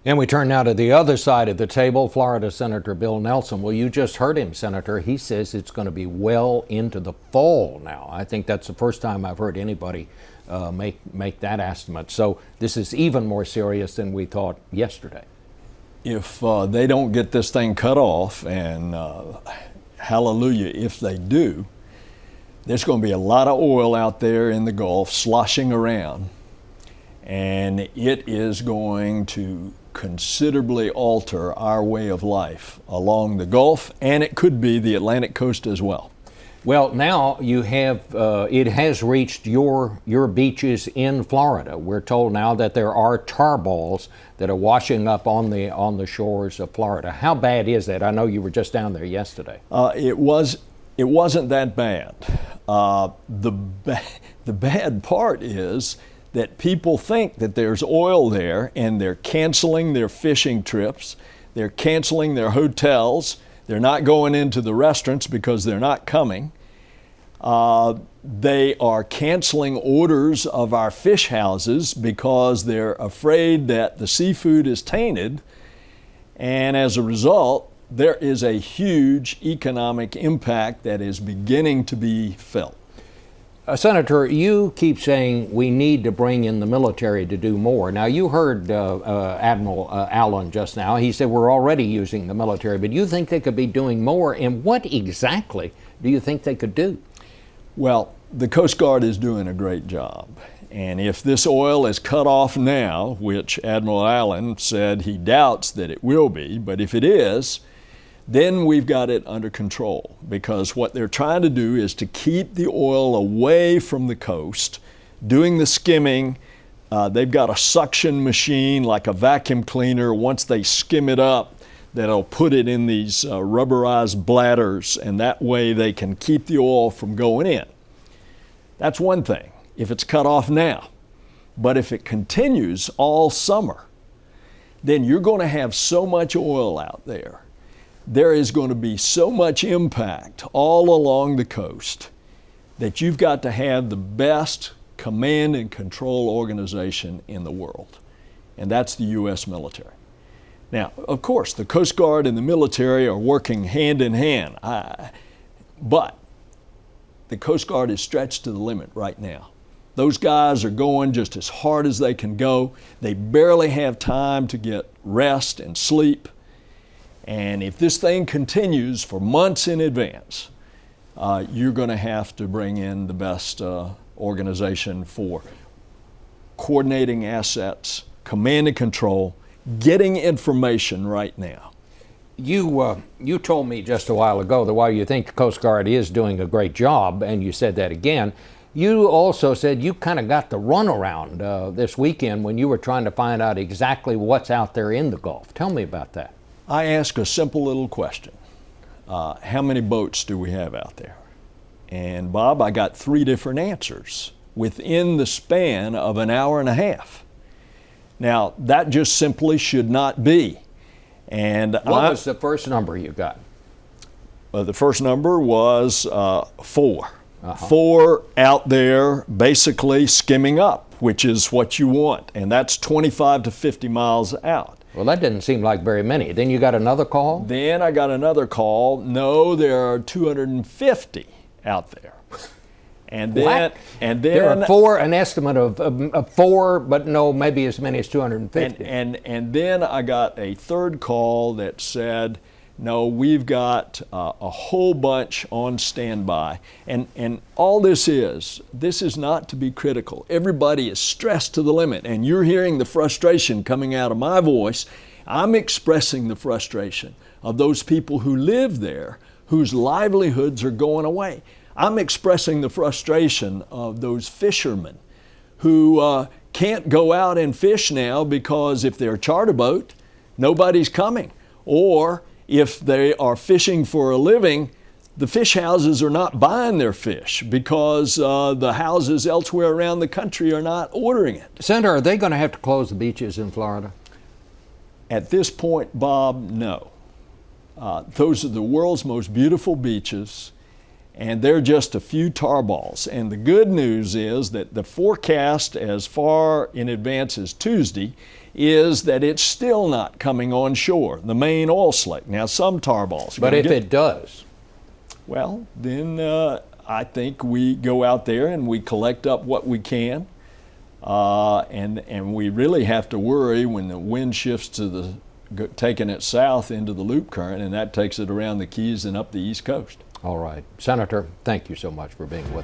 And we turn now to the other side of the table, Florida Senator Bill Nelson. Well, you just heard him, Senator. He says it's going to be well into the fall now. I think that's the first time I've heard anybody make that estimate. So this is even more serious than we thought yesterday. If they don't get this thing cut off, and hallelujah, if they do, there's going to be a lot of oil out there in the Gulf sloshing around, and it is going to considerably alter our way of life along the Gulf, and it could be the Atlantic coast as well. Well, now you have, it has reached your beaches in Florida. We're told now that there are tar balls that are washing up on the shores of Florida. How bad is that? I know you were just down there yesterday. It wasn't that bad. The bad part is that people think that there's oil there, and they're canceling their fishing trips, they're canceling their hotels, they're not going into the restaurants because they're not coming. They are canceling orders of our fish houses because they're afraid that the seafood is tainted, and as a result, there is a huge economic impact that is beginning to be felt. Senator, you keep saying we need to bring in the military to do more. Now, you heard Admiral Allen just now. He said we're already using the military, but you think they could be doing more, and what exactly do you think they could do? Well, the Coast Guard is doing a great job, and if this oil is cut off now, which Admiral Allen said he doubts that it will be, but if it is, then we've got it under control, because what they're trying to do is to keep the oil away from the coast, doing the skimming. They've got a suction machine like a vacuum cleaner. Once they skim it up, that'll put it in these rubberized bladders, and that way they can keep the oil from going in. That's one thing, if it's cut off now. But if it continues all summer, then you're going to have so much oil out there. There is going to be so much impact all along the coast that you've got to have the best command and control organization in the world, and that's the U.S. military. Now, of course, the Coast Guard and the military are working hand in hand, but the Coast Guard is stretched to the limit right now. Those guys are going just as hard as they can go. They barely have time to get rest and sleep. And if this thing continues for months in advance, you're going to have to bring in the best organization for coordinating assets, command and control, getting information right now. You told me just a while ago that while you think the Coast Guard is doing a great job, and you said that again, you also said you kind of got the runaround this weekend when you were trying to find out exactly what's out there in the Gulf. Tell me about that. I ask a simple little question. How many boats do we have out there? And Bob, I got 3 different answers within the span of an hour and a half. Now, that just simply should not be. And what was the first number you got? The first number was 4. Uh-huh. 4 out there basically skimming up, which is what you want. And that's 25 to 50 miles out. Well, that didn't seem like very many. Then you got another call? Then I got another call. No, there are 250 out there. And then, what? And then there are 4, an estimate of 4, but no, maybe as many as 250. And then I got a third call that said, no, we've got a whole bunch on standby. And all this is not to be critical. Everybody is stressed to the limit, and you're hearing the frustration coming out of my voice. I'm expressing the frustration of those people who live there, whose livelihoods are going away. I'm expressing the frustration of those fishermen who can't go out and fish now because if they're a charter boat, nobody's coming. Or if they are fishing for a living, the fish houses are not buying their fish because the houses elsewhere around the country are not ordering it. Senator, are they going to have to close the beaches in Florida? At this point, Bob, no. Those are the world's most beautiful beaches, and they're just a few tar balls. And the good news is that the forecast as far in advance as Tuesday is that it's still not coming on shore, the main oil slick. Now, some tar balls. But if it does? Well, then I think we go out there and we collect up what we can. And we really have to worry when the wind shifts to taking it south into the loop current, and that takes it around the Keys and up the East Coast. All right. Senator, thank you so much for being with us.